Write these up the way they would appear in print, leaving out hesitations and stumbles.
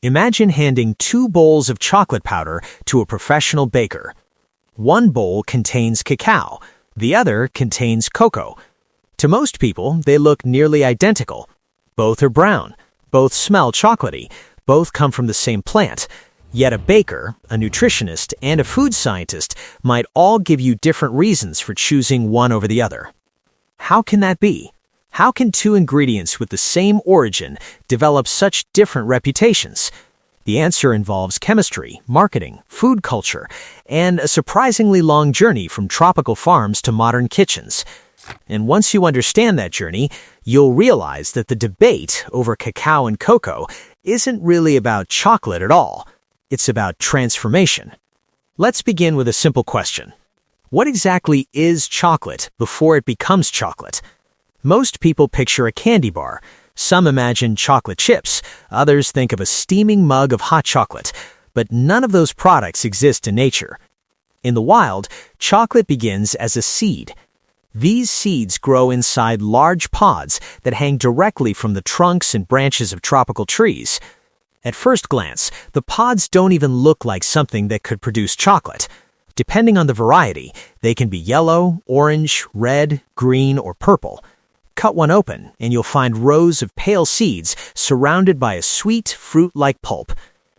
Imagine handing 2 bowls of chocolate powder to a professional baker. One bowl contains cacao, the other contains cocoa. To most people, they look nearly identical. Both are brown, both smell chocolatey, both come from the same plant. Yet a baker, a nutritionist, and a food scientist might all give you different reasons for choosing one over the other. How can that be? How can 2 ingredients with the same origin develop such different reputations? The answer involves chemistry, marketing, food culture, and a surprisingly long journey from tropical farms to modern kitchens. And once you understand that journey, you'll realize that the debate over cacao and cocoa isn't really about chocolate at all. It's about transformation. Let's begin with a simple question. What exactly is chocolate before it becomes chocolate? Most people picture a candy bar. Some imagine chocolate chips. Others think of a steaming mug of hot chocolate. But none of those products exist in nature. In the wild, chocolate begins as a seed. These seeds grow inside large pods that hang directly from the trunks and branches of tropical trees. At first glance, the pods don't even look like something that could produce chocolate. Depending on the variety, they can be yellow, orange, red, green, or purple. Cut one open, and you'll find rows of pale seeds surrounded by a sweet, fruit-like pulp.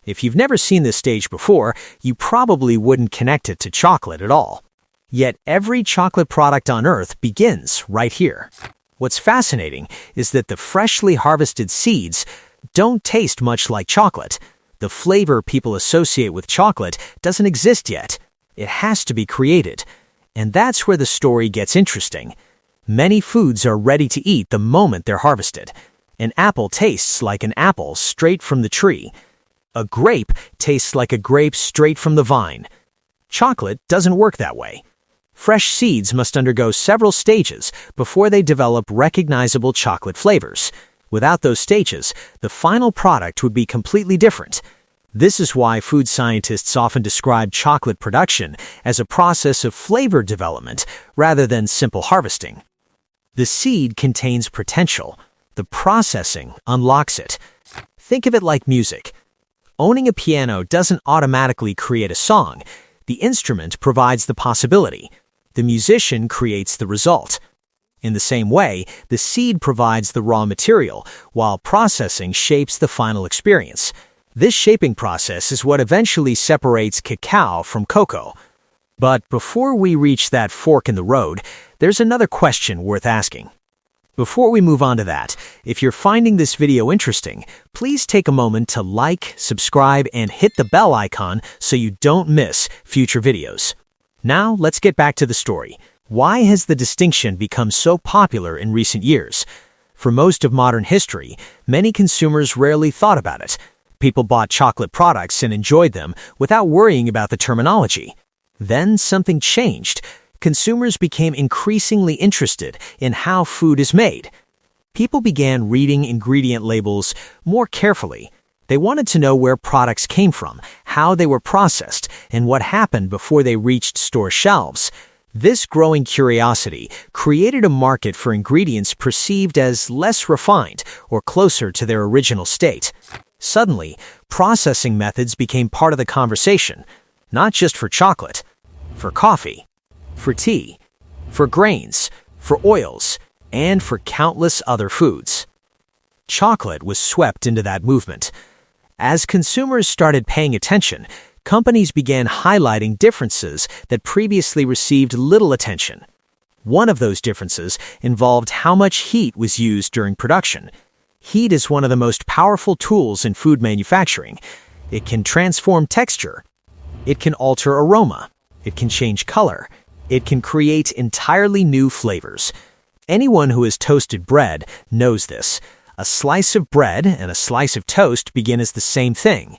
If you've never seen this stage before, you probably wouldn't connect it to chocolate at all. Yet every chocolate product on Earth begins right here. What's fascinating is that the freshly harvested seeds don't taste much like chocolate. The flavor people associate with chocolate doesn't exist yet. It has to be created. And that's where the story gets interesting. Many foods are ready to eat the moment they're harvested. An apple tastes like an apple straight from the tree. A grape tastes like a grape straight from the vine. Chocolate doesn't work that way. Fresh seeds must undergo several stages before they develop recognizable chocolate flavors. Without those stages, the final product would be completely different. This is why food scientists often describe chocolate production as a process of flavor development rather than simple harvesting. The seed contains potential. The processing unlocks it. Think of it like music. Owning a piano doesn't automatically create a song. The instrument provides the possibility. The musician creates the result. In the same way, the seed provides the raw material, while processing shapes the final experience. This shaping process is what eventually separates cacao from cocoa. But before we reach that fork in the road, there's another question worth asking. Before we move on to that, if you're finding this video interesting, please take a moment to like, subscribe, and hit the bell icon so you don't miss future videos. Now, let's get back to the story. Why has the distinction become so popular in recent years? For most of modern history, many consumers rarely thought about it. People bought chocolate products and enjoyed them without worrying about the terminology. Then something changed. Consumers became increasingly interested in how food is made. People began reading ingredient labels more carefully. They wanted to know where products came from, how they were processed, and what happened before they reached store shelves. This growing curiosity created a market for ingredients perceived as less refined or closer to their original state. Suddenly, processing methods became part of the conversation, not just for chocolate, for coffee, for tea, for grains, for oils, and for countless other foods. Chocolate was swept into that movement. As consumers started paying attention, companies began highlighting differences that previously received little attention. One of those differences involved how much heat was used during production. Heat is one of the most powerful tools in food manufacturing. It can transform texture. It can alter aroma. It can change color. It can create entirely new flavors. Anyone who has toasted bread knows this. A slice of bread and a slice of toast begin as the same thing.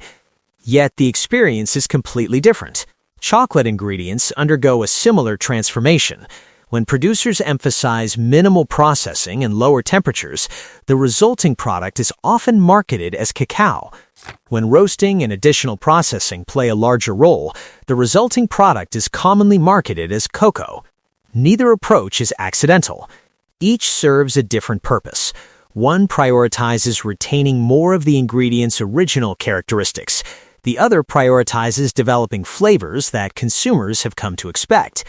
Yet the experience is completely different. Chocolate ingredients undergo a similar transformation. When producers emphasize minimal processing and lower temperatures, the resulting product is often marketed as cacao. When roasting and additional processing play a larger role, the resulting product is commonly marketed as cocoa. Neither approach is accidental. Each serves a different purpose. One prioritizes retaining more of the ingredient's original characteristics. The other prioritizes developing flavors that consumers have come to expect.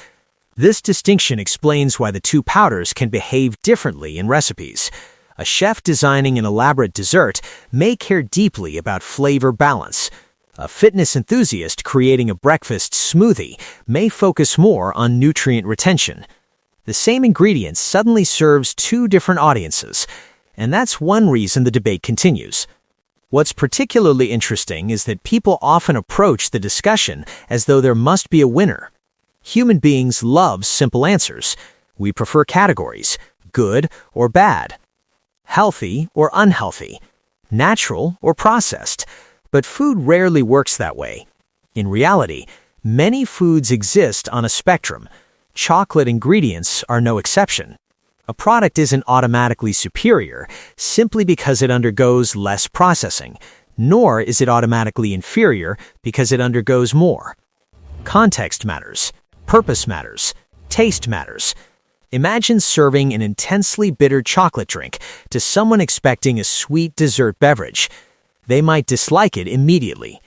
This distinction explains why the two powders can behave differently in recipes. A chef designing an elaborate dessert may care deeply about flavor balance. A fitness enthusiast creating a breakfast smoothie may focus more on nutrient retention. The same ingredient suddenly serves two different audiences, and that's one reason the debate continues. What's particularly interesting is that people often approach the discussion as though there must be a winner. Human beings love simple answers. We prefer categories: good or bad, healthy or unhealthy, natural or processed. But food rarely works that way. In reality, many foods exist on a spectrum. Chocolate ingredients are no exception. A product isn't automatically superior simply because it undergoes less processing, nor is it automatically inferior because it undergoes more. Context matters. Purpose matters. Taste matters. Imagine serving an intensely bitter chocolate drink to someone expecting a sweet dessert beverage. They might dislike it immediately,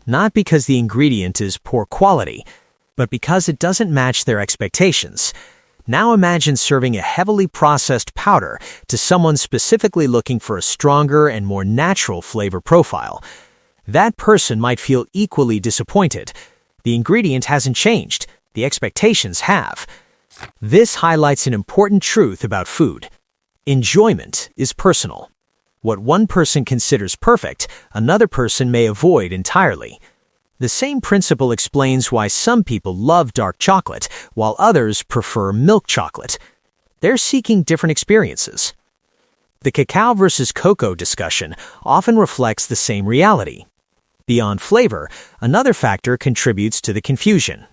not because the ingredient is poor quality, but because it doesn't match their expectations. Now imagine serving a heavily processed powder to someone specifically looking for a stronger and more natural flavor profile. That person might feel equally disappointed. The ingredient hasn't changed. The expectations have. This highlights an important truth about food. Enjoyment is personal. What one person considers perfect, another person may avoid entirely. The same principle explains why some people love dark chocolate, while others prefer milk chocolate. They're seeking different experiences. The cacao versus cocoa discussion often reflects the same reality. Beyond flavor, another factor contributes to the confusion: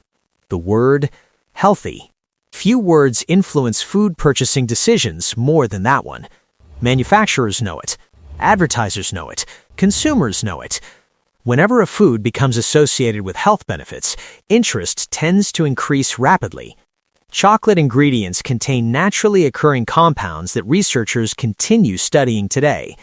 the word healthy. Few words influence food purchasing decisions more than that one. Manufacturers know it. Advertisers know it. Consumers know it. Whenever a food becomes associated with health benefits, interest tends to increase rapidly. Chocolate ingredients contain naturally occurring compounds that researchers continue studying today.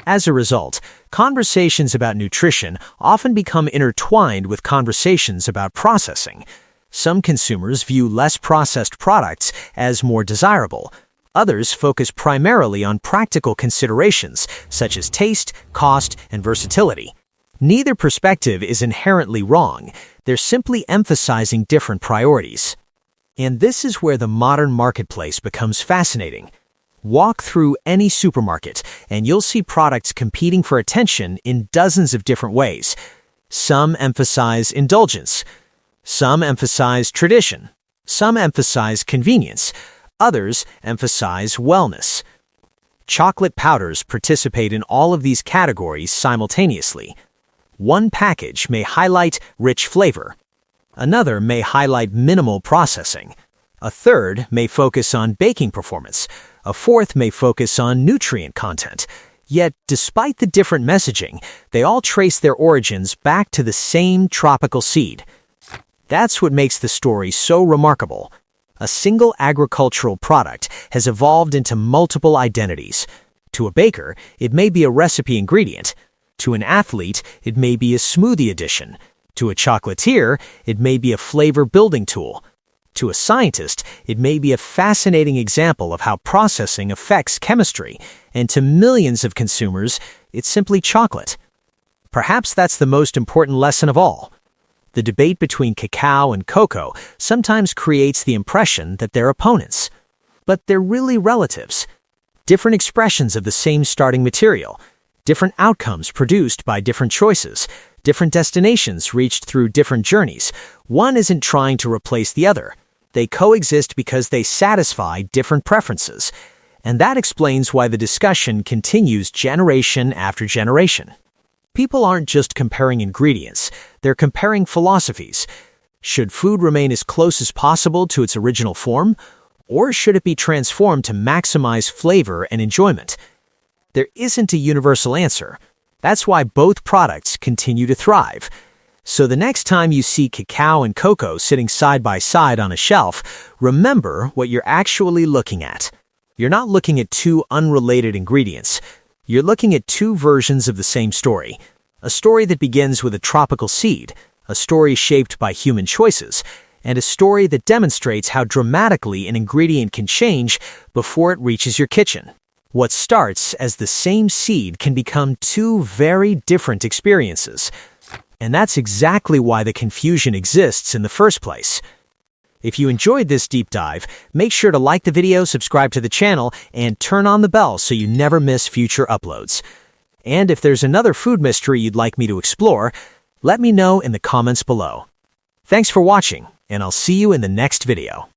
As a result, conversations about nutrition often become intertwined with conversations about processing. Some consumers view less processed products as more desirable. Others focus primarily on practical considerations such as taste, cost, and versatility. Neither perspective is inherently wrong. They're simply emphasizing different priorities. And this is where the modern marketplace becomes fascinating. Walk through any supermarket, and you'll see products competing for attention in dozens of different ways. Some emphasize indulgence. Some emphasize tradition. Some emphasize convenience. Others emphasize wellness. Chocolate powders participate in all of these categories simultaneously. One package may highlight rich flavor. Another may highlight minimal processing. A third may focus on baking performance. A fourth may focus on nutrient content. Yet, despite the different messaging, they all trace their origins back to the same tropical seed. That's what makes the story so remarkable. A single agricultural product has evolved into multiple identities. To a baker, it may be a recipe ingredient. To an athlete, it may be a smoothie addition. To a chocolatier, it may be a flavor building tool. To a scientist, it may be a fascinating example of how processing affects chemistry. And to millions of consumers, it's simply chocolate. Perhaps that's the most important lesson of all. The debate between cacao and cocoa sometimes creates the impression that they're opponents. But they're really relatives. Different expressions of the same starting material. Different outcomes produced by different choices. Different destinations reached through different journeys. One isn't trying to replace the other. They coexist because they satisfy different preferences. And that explains why the discussion continues generation after generation. People aren't just comparing ingredients, they're comparing philosophies. Should food remain as close as possible to its original form? Or should it be transformed to maximize flavor and enjoyment? There isn't a universal answer. That's why both products continue to thrive. So the next time you see cacao and cocoa sitting side by side on a shelf, remember what you're actually looking at. You're not looking at two unrelated ingredients. You're looking at two versions of the same story. A story that begins with a tropical seed, a story shaped by human choices, and a story that demonstrates how dramatically an ingredient can change before it reaches your kitchen. What starts as the same seed can become two very different experiences. And that's exactly why the confusion exists in the first place. If you enjoyed this deep dive, make sure to like the video, subscribe to the channel, and turn on the bell so you never miss future uploads. And if there's another food mystery you'd like me to explore, let me know in the comments below. Thanks for watching, and I'll see you in the next video.